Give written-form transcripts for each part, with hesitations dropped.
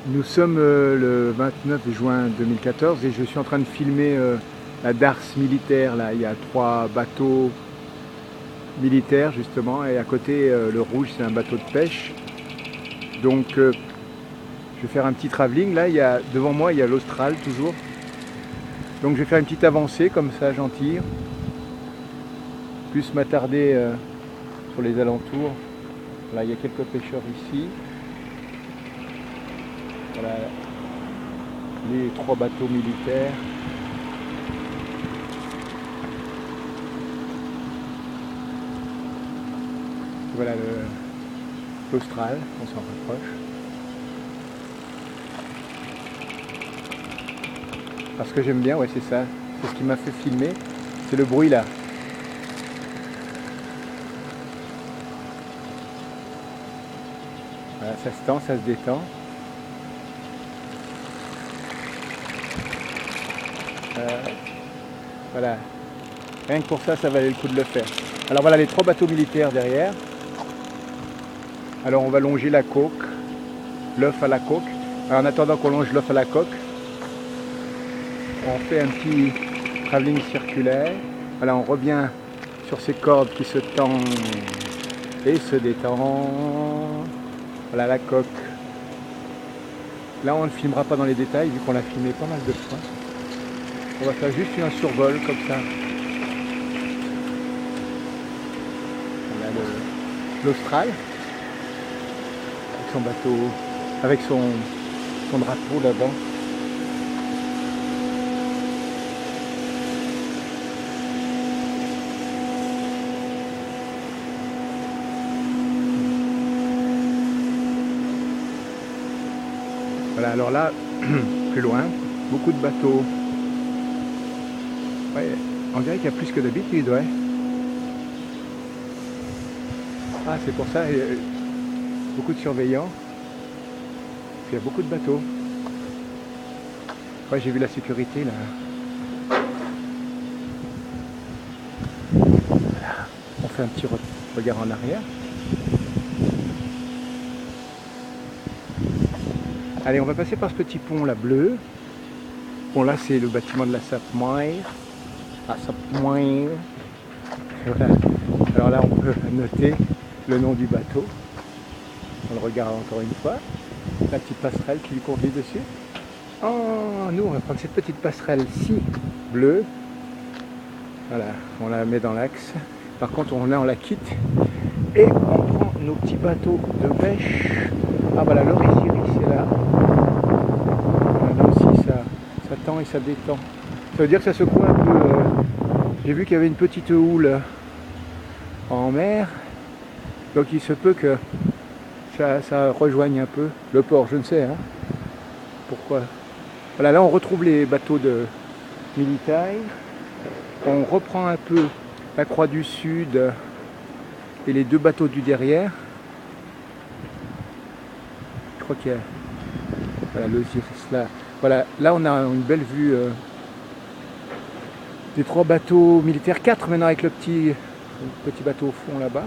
Nous sommes le 29 juin 2014 et je suis en train de filmer la darse militaire. Là, il y a 3 bateaux militaires justement, et à côté le rouge, c'est un bateau de pêche. Donc je vais faire un petit travelling. Là, devant moi, il y a l'Austral toujours. Donc je vais faire une petite avancée comme ça, gentille. Plus m'attarder sur les alentours. Là, il y a quelques pêcheurs ici. Voilà les 3 bateaux militaires. Voilà l'Austral, on s'en rapproche. Parce que j'aime bien, ouais, c'est ça. C'est ce qui m'a fait filmer. C'est le bruit là. Voilà, ça se tend, ça se détend. Voilà. Rien que pour ça, ça valait le coup de le faire. Alors voilà les 3 bateaux militaires derrière. Alors on va longer la coque, l'œuf à la coque. Alors en attendant qu'on longe l'œuf à la coque, on fait un petit travelling circulaire. Voilà, on revient sur ces cordes qui se tendent et se détendent. Voilà la coque. Là on ne filmera pas dans les détails vu qu'on l'a filmé pas mal de fois. On va faire juste un survol comme ça. Voilà l'Austral avec son bateau, avec son drapeau là-bas. Voilà, alors là, plus loin, beaucoup de bateaux. Ouais, on dirait qu'il y a plus que d'habitude, ouais. Ah, c'est pour ça, beaucoup de surveillants. Il y a beaucoup de bateaux. Ouais, j'ai vu la sécurité là. Voilà. On fait un petit regard en arrière. Allez, on va passer par ce petit pont là bleu. Bon, là c'est le bâtiment de la Sapmire. La Sapmire. Voilà. Alors là, on peut noter le nom du bateau. On le regarde encore une fois. La petite passerelle qui lui conduit dessus. Oh, nous, on va prendre cette petite passerelle-ci, bleue. Voilà, on la met dans l'axe. Par contre, on la quitte. Et on prend nos petits bateaux de pêche. Ah, voilà, l'Orisiris est là. Là aussi, ça tend et ça détend. Ça veut dire que ça secoue un peu. J'ai vu qu'il y avait une petite houle en mer. Donc il se peut que ça rejoigne un peu le port, je ne sais. Hein. Pourquoi? Voilà, là on retrouve les bateaux de militaires. On reprend un peu la Croix du Sud et les 2 bateaux du derrière. Je crois qu'il y a voilà, l'Osiris là. Voilà, là on a une belle vue des 3 bateaux militaires, 4 maintenant avec le petit bateau au fond là-bas.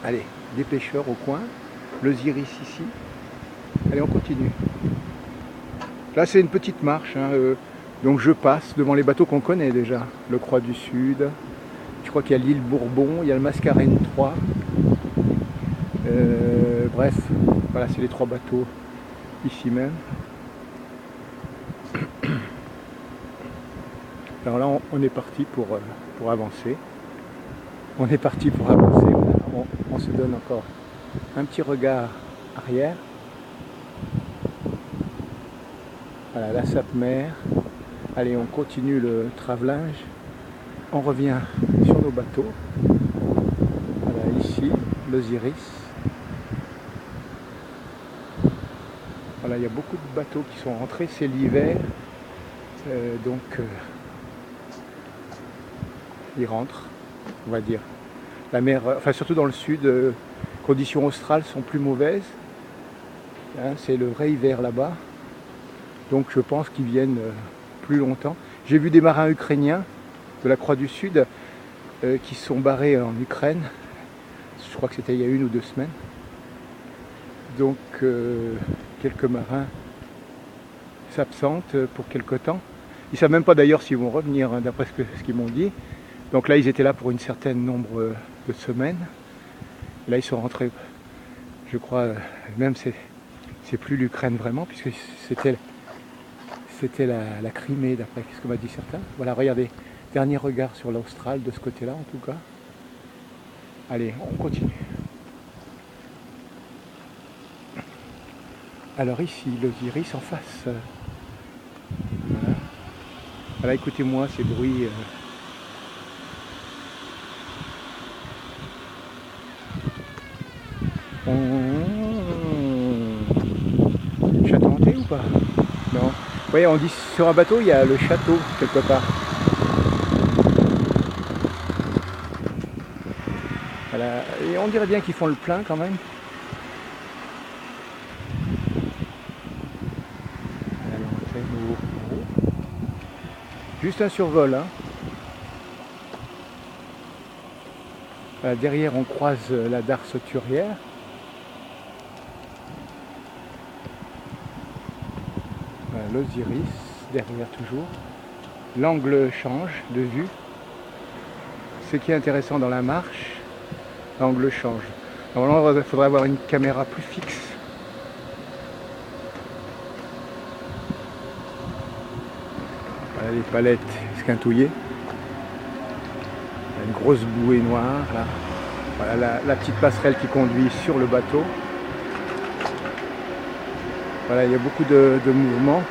Allez, des pêcheurs au coin, l'Osiris ici. Allez, on continue. Là c'est une petite marche, hein, donc je passe devant les bateaux qu'on connaît déjà. Le Croix du Sud, je crois qu'il y a l'île Bourbon, il y a le Mascarène 3. Bref, voilà, c'est les 3 bateaux ici même. Alors là, on est parti pour avancer. On est parti pour avancer. Voilà. On se donne encore un petit regard arrière. Voilà, la Sapmire. Allez, on continue le travelage. On revient sur nos bateaux. Voilà, ici, l'Osiris. Voilà, il y a beaucoup de bateaux qui sont rentrés. C'est l'hiver. Donc, ils rentrent, on va dire. La mer, enfin surtout dans le sud, conditions australes sont plus mauvaises. Hein, c'est le vrai hiver là-bas. Donc je pense qu'ils viennent plus longtemps. J'ai vu des marins ukrainiens de la Croix du Sud qui se sont barrés en Ukraine. Je crois que c'était il y a 1 ou 2 semaines. Donc quelques marins s'absentent pour quelque temps. Ils ne savent même pas d'ailleurs s'ils vont revenir, hein, d'après ce qu'ils m'ont dit. Donc là, ils étaient là pour une certaine nombre de semaines. Et là, ils sont rentrés, je crois, même c'est plus l'Ukraine vraiment, puisque c'était la Crimée, d'après ce que m'a dit certains. Voilà, regardez, dernier regard sur l'Austral de ce côté-là, en tout cas. Allez, on continue. Alors ici, l'Osiris en face. Voilà. Voilà, écoutez-moi ces bruits. Château hanté ou pas? Non. Oui, on dit sur un bateau, il y a le château quelque part. Voilà. Et on dirait bien qu'ils font le plein quand même. Juste un survol. Hein. Voilà, derrière, on croise la darse turière. Voilà, l'Osiris, derrière toujours. L'angle change de vue. Ce qui est intéressant dans la marche, l'angle change. Normalement, il faudrait avoir une caméra plus fixe. Voilà les palettes esquintouillées. Une grosse bouée noire là. Voilà la petite passerelle qui conduit sur le bateau. Voilà, il y a beaucoup de mouvements.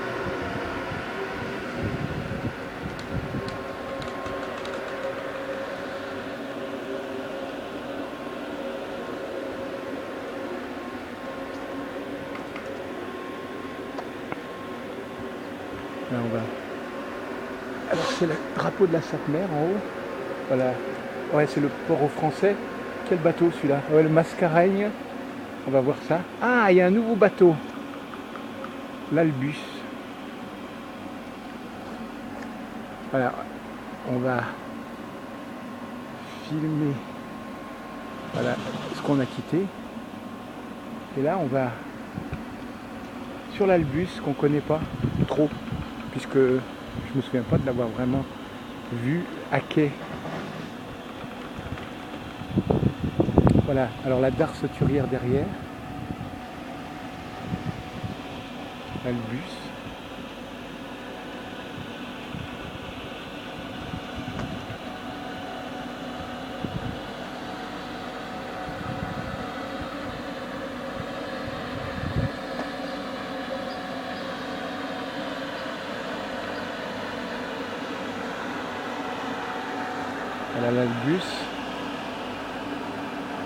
Là, on va. Alors c'est le drapeau de la Sainte-Mère en haut. Voilà. Ouais, c'est le port aux Français. Quel bateau celui-là? Ouais, le Mascareigne. On va voir ça. Ah, il y a un nouveau bateau. L'Albus. Voilà. On va filmer. Voilà ce qu'on a quitté. Et là, on va sur l'Albus qu'on ne connaît pas trop, puisque je ne me souviens pas de l'avoir vraiment vu à quai. Voilà, alors la darse turière derrière, l'Albus. Voilà l'Albus.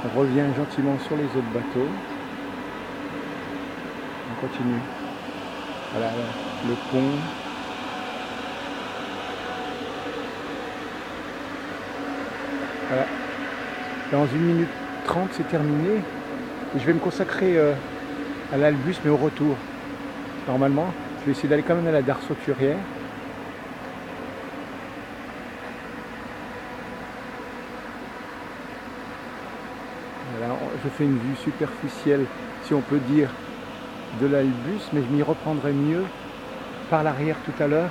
On revient gentiment sur les autres bateaux. On continue. Voilà le pont. Voilà. Dans 1 minute 30 c'est terminé. Et je vais me consacrer à l'Albus mais au retour. Normalement, je vais essayer d'aller quand même à la darse turière. Voilà, je fais une vue superficielle, si on peut dire, de l'Albus, mais je m'y reprendrai mieux par l'arrière tout à l'heure.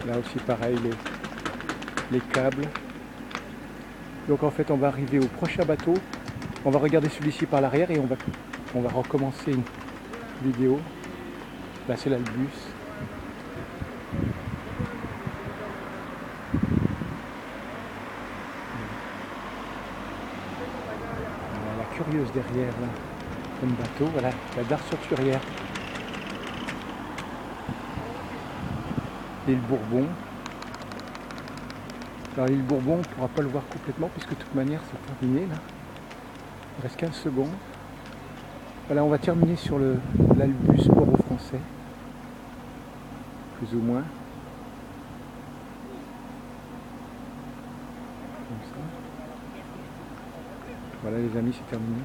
Là aussi pareil, les câbles. Donc en fait on va arriver au prochain bateau. On va regarder celui-ci par l'arrière et on va recommencer une vidéo. Là c'est l'Albus. Voilà, la Curieuse derrière là, comme bateau. Voilà la darse turière. L'île Bourbon. Alors l'île Bourbon, on ne pourra pas le voir complètement puisque de toute manière c'est terminé là. Il reste 15 secondes. Voilà, on va terminer sur l'Albus port aux Français. Plus ou moins. Comme ça. Voilà les amis, c'est terminé.